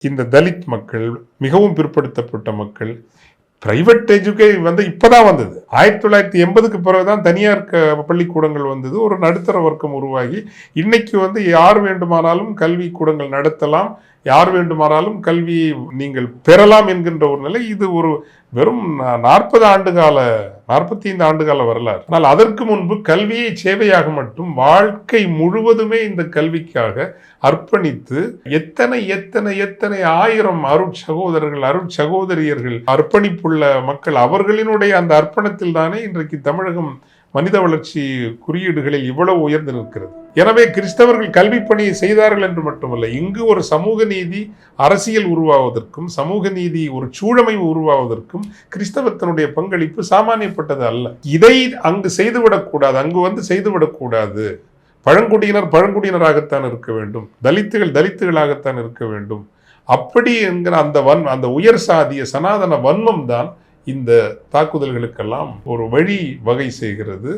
இந்த தலித் மக்கள், மிகவும் பிற்படுத்தப்பட்ட மக்கள், பிரைவேட் இப்பதான் வந்தது. 1980க்கு பிறகுதான் தனியார் பள்ளிக்கூடங்கள் வந்தது. ஒரு நடுத்தர வர்க்கம் உருவாகி இன்னைக்கு யார் வேண்டுமானாலும் கல்வி கூடங்கள் நடத்தலாம், யார் வேண்டுமானாலும் கல்வியை நீங்கள் பெறலாம் என்கின்ற ஒரு நிலை. இது ஒரு வெறும் 45 ஆண்டுகால வரலாறு. ஆனால் அதற்கு முன்பு கல்வியை சேவையாக மட்டும் வாழ்க்கை முழுவதுமே இந்த கல்விக்காக அர்ப்பணித்து எத்தனை எத்தனை எத்தனை ஆயிரம் அருட்சகோதரர்கள், அருட்சகோதரியர்கள், அர்ப்பணிப்புள்ள மக்கள், அவர்களினுடைய அந்த அர்ப்பணத்தில் தானே இன்றைக்கு தமிழகம் மனித வளர்ச்சி குறியீடுகளில் இவ்வளவு உயர்ந்து நிற்கிறது. எனவே கிறிஸ்தவர்கள் கல்வி பணியை செய்தார்கள் என்று மட்டுமல்ல, இங்கு ஒரு சமூக நீதி அரசியல் உருவாவதற்கும், சமூக நீதி ஒரு சூழமைவு உருவாவதற்கும் கிறிஸ்தவத்தினுடைய பங்களிப்பு சாமானியப்பட்டது அல்ல. இதை அங்கு செய்துவிடக்கூடாது, அங்கு செய்துவிடக்கூடாது. பழங்குடியினர் பழங்குடியினராகத்தான் இருக்க வேண்டும், தலித்துகள் தலித்துகளாகத்தான் இருக்க வேண்டும். அப்படி என்கிற அந்த உயர் சாதிய சனாதன வன்மம் தான் இந்த தாக்குதல்களுக்கெல்லாம் ஒரு வழி வகை செய்கிறது.